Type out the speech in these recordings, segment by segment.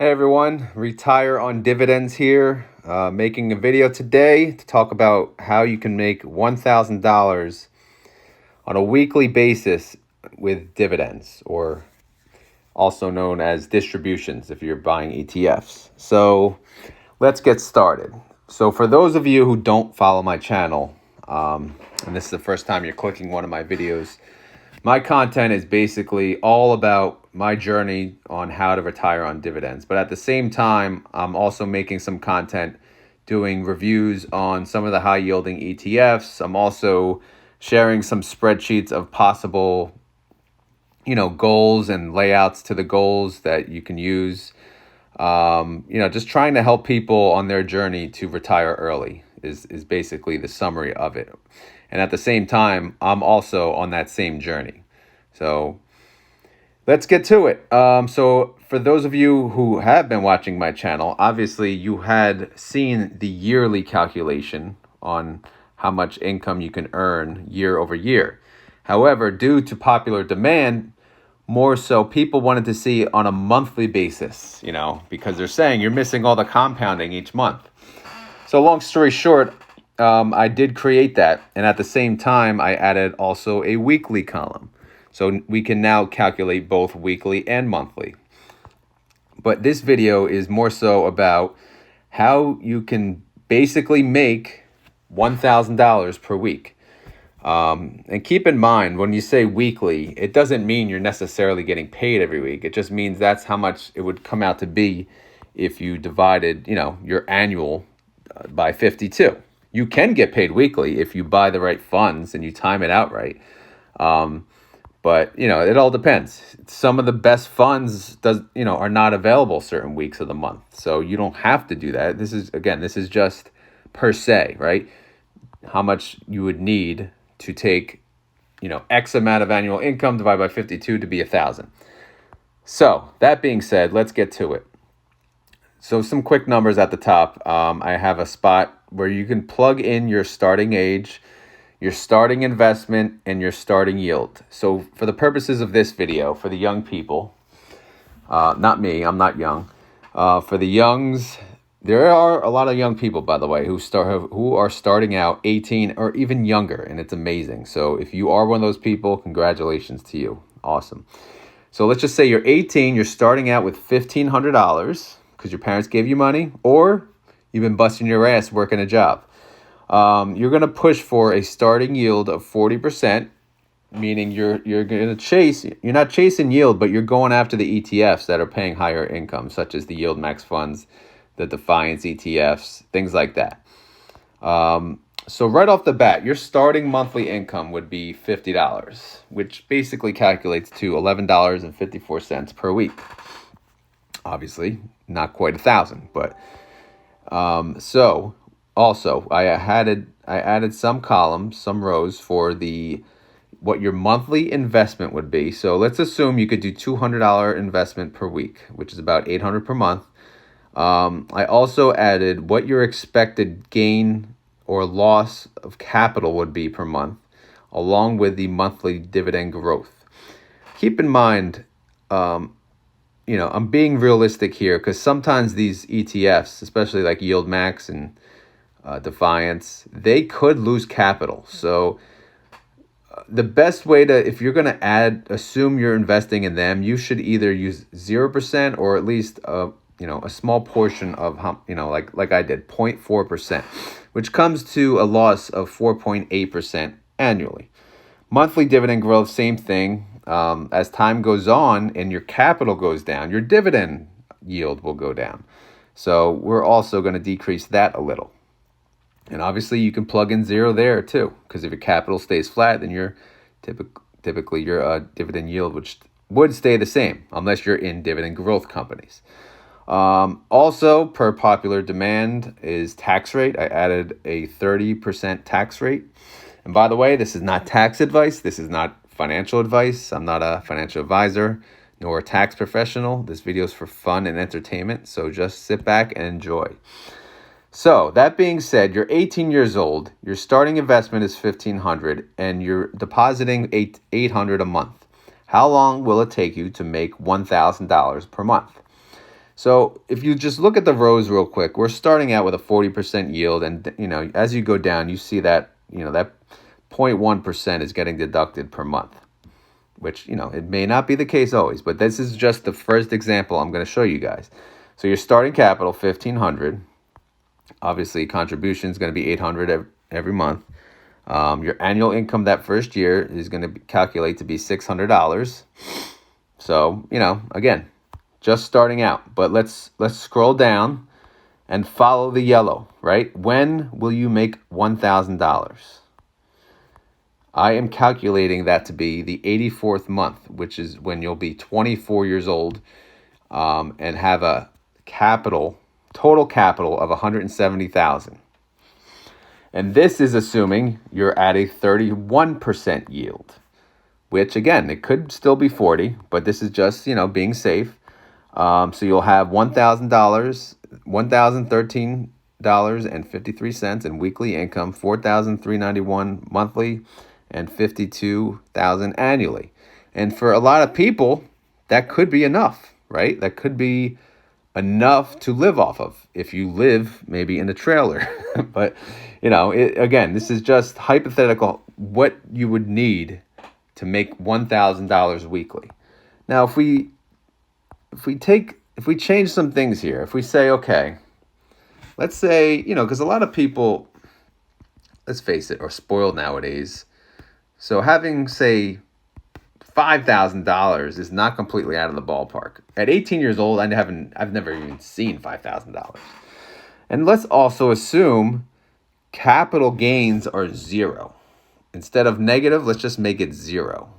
Hey everyone, Retire on Dividends here, making a video today to talk about how you can make $1,000 on a weekly basis with dividends, or also known as distributions if you're buying ETFs. So let's get started. So for those of you who don't follow my channel, and this is the first time you're clicking one of my videos, my content is basically all about my journey on how to retire on dividends. But at the same time, I'm also making some content doing reviews on some of the high yielding ETFs. I'm also sharing some spreadsheets of possible, goals and layouts to the goals that you can use. Just trying to help people on their journey to retire early is basically the summary of it. And at the same time, I'm also on that same journey. So let's get to it. So for those of you who have been watching my channel, obviously you had seen the yearly calculation on how much income you can earn year over year. However, due to popular demand, more so people wanted to see on a monthly basis, because they're saying you're missing all the compounding each month. So long story short, I did create that. And at the same time, I added also a weekly column. So we can now calculate both weekly and monthly. But this video is more so about how you can basically make $1,000 per week. And keep in mind, when you say weekly, it doesn't mean you're necessarily getting paid every week. It just means that's how much it would come out to be if you divided, your annual by 52. You can get paid weekly if you buy the right funds and you time it out right. But it all depends. Some of the best funds are not available certain weeks of the month. So you don't have to do that. This is just per se, right? How much you would need to take, X amount of annual income divided by 52 to be 1,000. So that being said, let's get to it. So some quick numbers at the top. I have a spot where you can plug in your starting age, your starting investment, and your starting yield. So for the purposes of this video, for the young people, not me, I'm not young. For the youngs, there are a lot of young people, by the way, who are starting out 18 or even younger, and it's amazing. So if you are one of those people, congratulations to you. Awesome. So let's just say you're 18, you're starting out with $1,500 because your parents gave you money, or you've been busting your ass working a job. You're going to push for a starting yield of 40%, meaning you're not chasing yield, but you're going after the ETFs that are paying higher income, such as the Yield Max funds, the Defiance ETFs, things like that. So right off the bat, your starting monthly income would be $50, which basically calculates to $11.54 per week. Obviously, not quite 1,000, but so also I added some columns, some rows for what your monthly investment would be. So let's assume you could do $200 investment per week, which is about $800 per month. I also added what your expected gain or loss of capital would be per month, along with the monthly dividend growth. Keep in mind, I'm being realistic here because sometimes these ETFs, especially like Yield Max and Defiance, they could lose capital. So the best way if you're going to assume you're investing in them, you should either use 0% or at least a small portion of like I did, 0.4%, which comes to a loss of 4.8% annually. Monthly dividend growth, same thing. As time goes on and your capital goes down, your dividend yield will go down. So we're also going to decrease that a little. And obviously you can plug in 0 there too, because if your capital stays flat, then your typically your dividend yield would stay the same, unless you're in dividend growth companies. Also, per popular demand, is tax rate. I added a 30% tax rate. And by the way, this is not tax advice. This is not financial advice. I'm not a financial advisor nor a tax professional. This video is for fun and entertainment, so just sit back and enjoy. So that being said, you're 18 years old, your starting investment is $1,500, and you're depositing $800 a month. How long will it take you to make $1,000 per month? So if you just look at the rows real quick, we're starting out with a 40% yield. And, as you go down, you see that, that 0.1% is getting deducted per month, which, it may not be the case always, but this is just the first example I'm going to show you guys. So your starting capital, 1,500. Obviously, contribution is going to be 800 every month. Your annual income that first year is going to calculate to be $600. So, again, just starting out. But let's scroll down and follow the yellow, right? When will you make $1,000? I am calculating that to be the 84th month, which is when you'll be 24 years old, and have a total capital of $170,000. And this is assuming you're at a 31% yield, which again, it could still be 40, but this is just, being safe. So you'll have $1,000, $1,013.53 in weekly income, $4,391 monthly, and $52,000 annually. And for a lot of people, that could be enough, right? That could be enough to live off of if you live maybe in a trailer. But, again, this is just hypothetical, what you would need to make $1,000 weekly. Now, if we change some things here, if we say, okay, let's say, because a lot of people, let's face it, are spoiled nowadays. So having, say, $5,000 is not completely out of the ballpark. At 18 years old, I've never even seen $5,000. And let's also assume capital gains are zero. Instead of negative, let's just make it zero.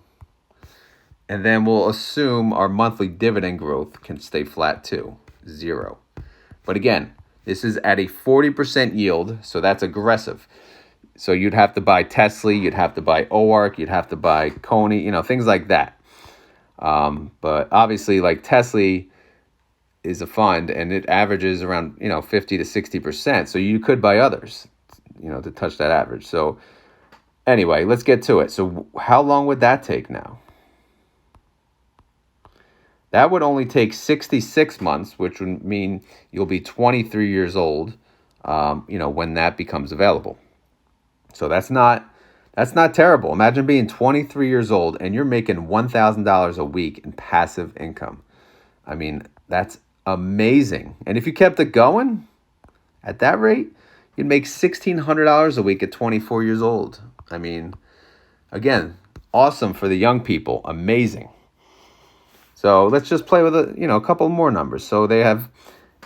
And then we'll assume our monthly dividend growth can stay flat too, 0. But again, this is at a 40% yield, so that's aggressive. So you'd have to buy Tesla, you'd have to buy OARC, you'd have to buy Coney, things like that. But obviously, like Tesla is a fund, and it averages around 50 to 60%. So you could buy others, to touch that average. So anyway, let's get to it. So how long would that take now? That would only take 66 months, which would mean you'll be 23 years old, when that becomes available. So that's not terrible. Imagine being 23 years old and you're making $1,000 a week in passive income. I mean, that's amazing. And if you kept it going at that rate, you'd make $1,600 a week at 24 years old. I mean, again, awesome for the young people. Amazing. So let's just play with a couple more numbers. So they have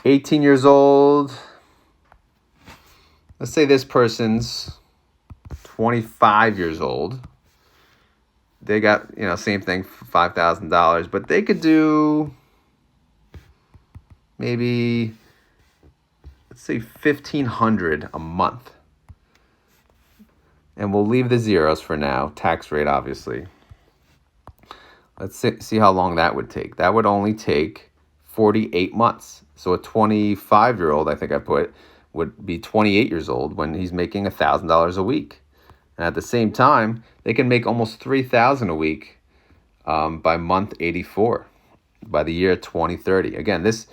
18 years old. Let's say this person's 25 years old. They got, same thing, $5,000, but they could do maybe, let's say $1,500 a month. And we'll leave the zeros for now, tax rate, obviously. Let's see how long that would take. That would only take 48 months. So a 25-year-old, I think I put, would be 28 years old when he's making $1,000 a week. And at the same time, they can make almost $3,000 a week by month 84, by the year 2030. Again, this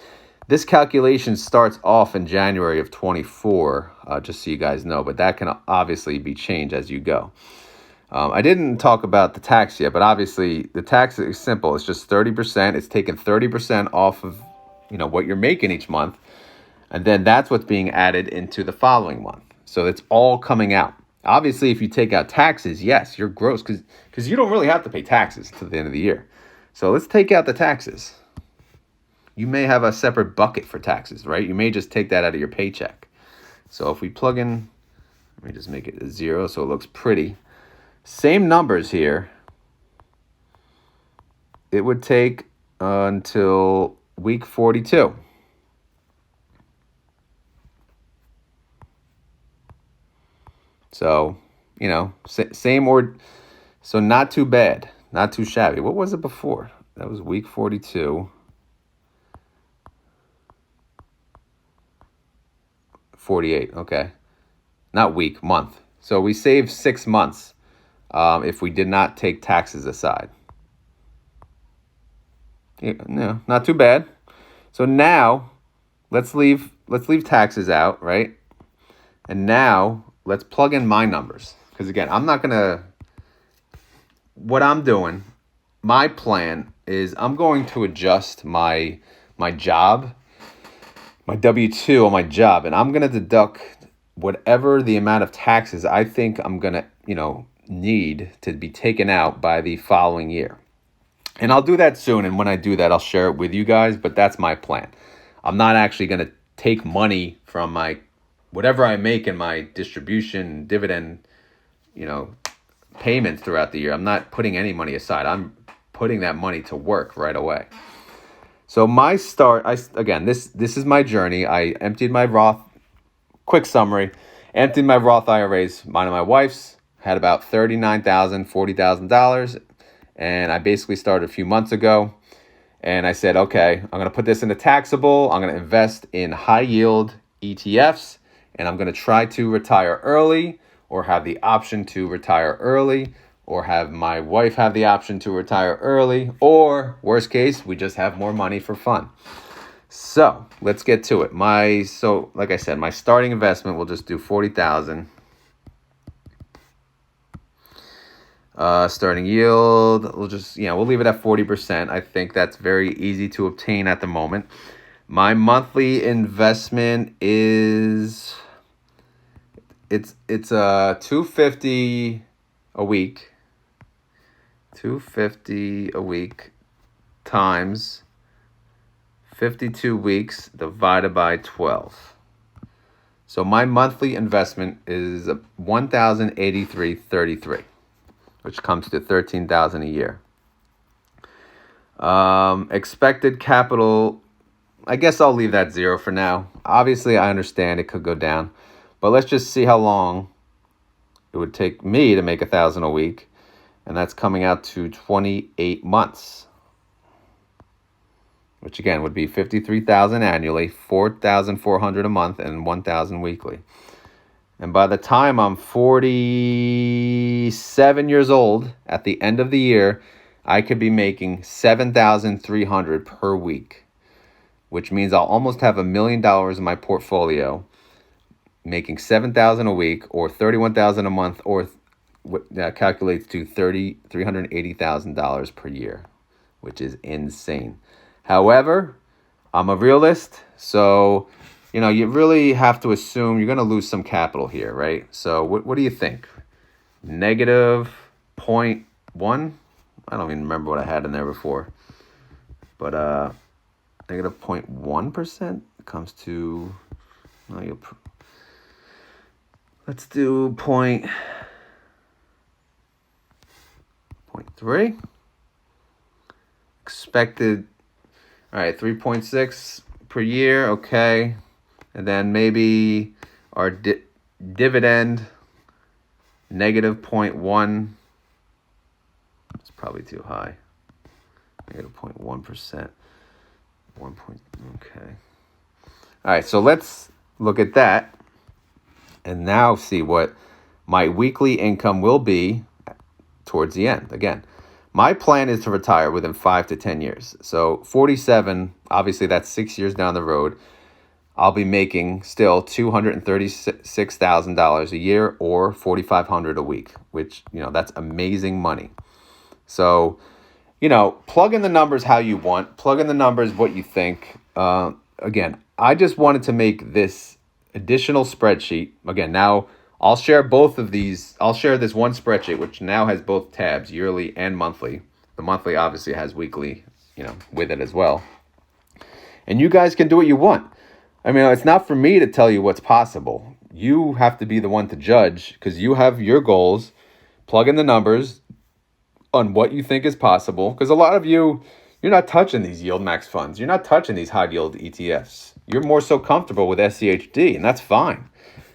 calculation starts off in January of 24, just so you guys know, but that can obviously be changed as you go. I didn't talk about the tax yet, but obviously the tax is simple. It's just 30%. It's taking 30% off of, what you're making each month. And then that's what's being added into the following month. So it's all coming out. Obviously, if you take out taxes, yes, you're gross because you don't really have to pay taxes to the end of the year. So let's take out the taxes. You may have a separate bucket for taxes, right? You may just take that out of your paycheck. So if we plug in, let me just make it a 0 so it looks pretty. Same numbers here. It would take until week 42. So, same so not too bad, not too shabby. What was it before? That was week 42. 48, okay. Not week, month. So we saved 6 months if we did not take taxes aside. Yeah, no, not too bad. So now let's leave taxes out, right? And now let's plug in my numbers. Because again, what I'm doing, my plan is I'm going to adjust my job, my W-2 on my job, and I'm going to deduct whatever the amount of taxes I think I'm going to, need to be taken out by the following year. And I'll do that soon, and when I do that, I'll share it with you guys, but that's my plan. I'm not actually going to take money from my whatever I make in my distribution, dividend, payments throughout the year. I'm not putting any money aside. I'm putting that money to work right away. So my start, this is my journey. I emptied my Roth, quick summary, emptied my Roth IRAs, mine and my wife's, had about $39,000, $40,000. And I basically started a few months ago. And I said, okay, I'm going to put this into taxable. I'm going to invest in high yield ETFs. And I'm going to try to retire early, or have the option to retire early, or have my wife have the option to retire early, or worst case, we just have more money for fun. So let's get to it. Like I said, my starting investment, we'll just do 40,000. Starting yield, we'll leave it at 40%. I think that's very easy to obtain at the moment. My monthly investment is it's $250 a week. $250 a week times 52 weeks divided by 12. So my monthly investment is $1,083.33, which comes to $13,000 a year. Expected capital, I guess I'll leave that zero for now. Obviously, I understand it could go down, but let's just see how long it would take me to make $1,000 a week, and that's coming out to 28 months, which again would be $53,000 annually, $4,400 a month, and $1,000 weekly. And by the time I'm 47 years old, at the end of the year, I could be making $7,300 per week, which means I'll almost have $1 million in my portfolio, making $7,000 a week, or $31,000 a month, or calculates to $380,000 per year, which is insane. However, I'm a realist, so you really have to assume you're going to lose some capital here, right? So what do you think? Negative 0.1? I don't even remember what I had in there before. But negative 0.1% comes to, let's do 0.3. Expected, all right, 3.6 per year, okay. And then maybe our dividend, negative 0.1. It's probably too high. Negative 0.1%. Okay. All right, so let's look at that and now see what my weekly income will be towards the end. Again, my plan is to retire within 5 to 10 years. So 47, obviously that's 6 years down the road. I'll be making still $236,000 a year, or $4,500 a week, which, that's amazing money. So, plug in the numbers how you want. Plug in the numbers what you think. Again, I just wanted to make this additional spreadsheet. Again, now I'll share both of these. I'll share this one spreadsheet, which now has both tabs, yearly and monthly. The monthly obviously has weekly, with it as well. And you guys can do what you want. I mean, it's not for me to tell you what's possible. You have to be the one to judge, because you have your goals. Plug in the numbers on what you think is possible, because a lot of you're not touching these yield max funds. You're not touching these high yield ETFs. You're more so comfortable with SCHD, and that's fine.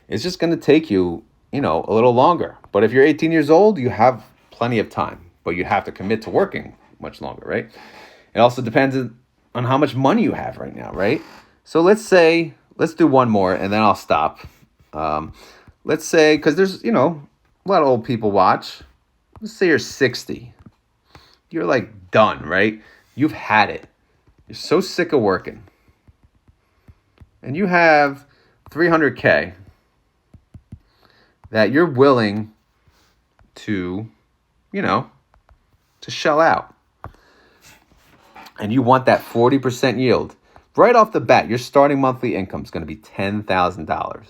It's just going to take you, a little longer. But if you're 18 years old, you have plenty of time, but you have to commit to working much longer, right? It also depends on how much money you have right now, right? So let's do one more and then I'll stop. Let's say, because there's, a lot of old people watch. Let's say you're 60. You're like done, right? You've had it. You're so sick of working. and you have 300K that you're willing to, to shell out, and you want that 40% yield, right off the bat, your starting monthly income is going to be $10,000.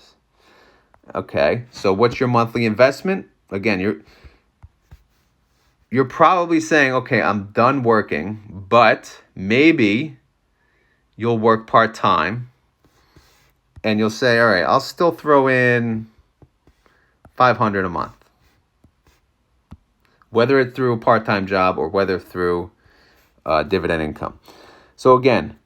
Okay, so what's your monthly investment? Again, you're probably saying, okay, I'm done working, but maybe you'll work part-time, and you'll say, all right, I'll still throw in $500 a month, whether it's through a part-time job or whether through dividend income. So again,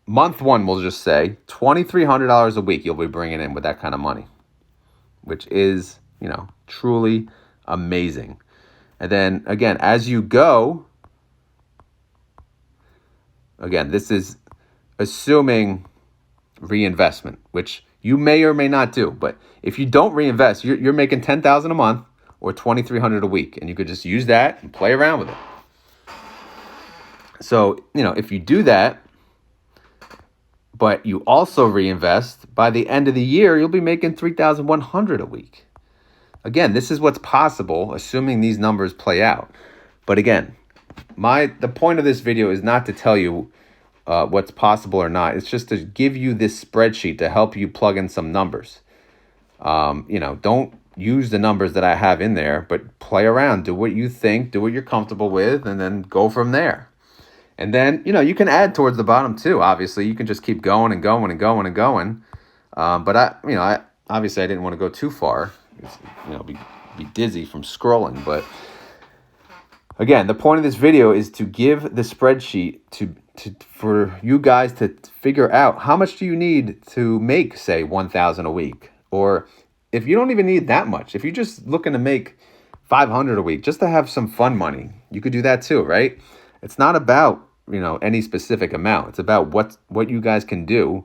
month one, we'll just say $2,300 a week you'll be bringing in with that kind of money, which is, truly amazing. And then again, as you go, again, this is assuming reinvestment, which you may or may not do. But if you don't reinvest, you're making $10,000 a month or $2,300 a week, and you could just use that and play around with it. So, if you do that, but you also reinvest, by the end of the year, you'll be making $3,100 a week. Again, this is what's possible, assuming these numbers play out. But again, the point of this video is not to tell you what's possible or not. It's just to give you this spreadsheet to help you plug in some numbers. Don't use the numbers that I have in there, but play around. Do what you think, do what you're comfortable with, and then go from there. And then, you can add towards the bottom too. Obviously, you can just keep going and going and going and going. But I obviously I didn't want to go too far. Be dizzy from scrolling. But again, the point of this video is to give the spreadsheet for you guys to figure out how much do you need to make, say, $1,000 a week. Or if you don't even need that much, if you're just looking to make $500 a week just to have some fun money, you could do that too, right? It's not about, any specific amount. It's about what you guys can do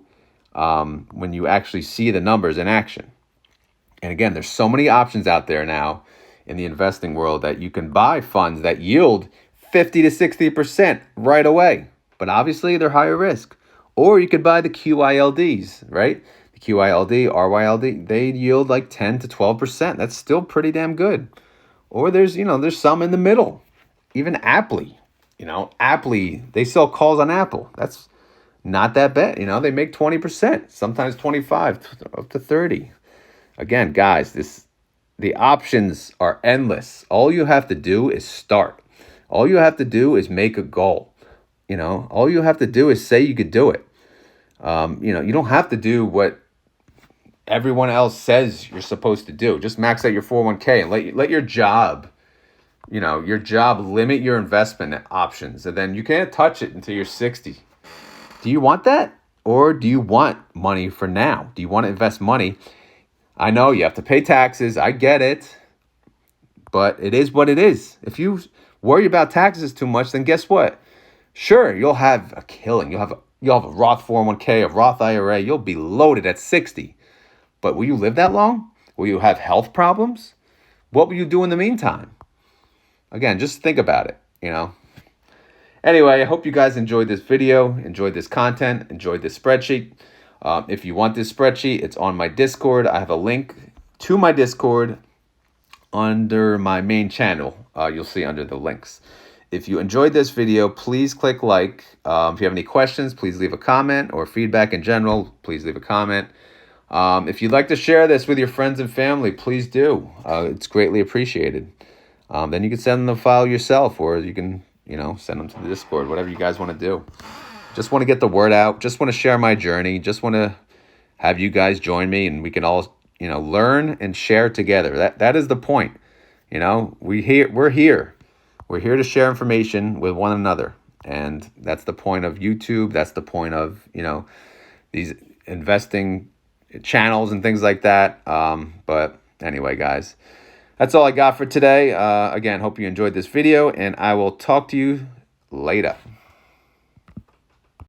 when you actually see the numbers in action. And again, there's so many options out there now in the investing world that you can buy funds that yield 50 to 60% right away. But obviously, they're higher risk. Or you could buy the QYLDs, right? The QYLD, RYLD, they yield like 10 to 12%. That's still pretty damn good. Or there's some in the middle. Even Aptly. Aptly, they sell calls on Apple. That's not that bad. They make 20%, sometimes 25, up to 30. Again, guys, the options are endless. All you have to do is start. All you have to do is make a goal. All you have to do is say you could do it. You don't have to do what everyone else says you're supposed to do. Just max out your 401k and let your job, limit your investment options. And then you can't touch it until you're 60. Do you want that? Or do you want money for now? Do you want to invest money? I know you have to pay taxes. I get it. But it is what it is. If you worry about taxes too much, then guess what? Sure, you'll have a killing. You'll have a Roth 401k, a Roth IRA. You'll be loaded at 60. But will you live that long? Will you have health problems? What will you do in the meantime? Again, just think about it, Anyway, I hope you guys enjoyed this video, enjoyed this content, enjoyed this spreadsheet. If you want this spreadsheet, it's on my Discord. I have a link to my Discord under my main channel. You'll see under the links. If you enjoyed this video, please click like. If you have any questions, please leave a comment, or feedback in general, please leave a comment. If you'd like to share this with your friends and family, please do. It's greatly appreciated. Then you can send them the file yourself, or you can, send them to the Discord, whatever you guys want to do. Just want to get the word out. Just want to share my journey. Just want to have you guys join me, and we can all, learn and share together. That is the point. We're here. We're here to share information with one another. And that's the point of YouTube. That's the point of, these investing channels and things like that. But anyway, guys, that's all I got for today. Again, hope you enjoyed this video, and I will talk to you later.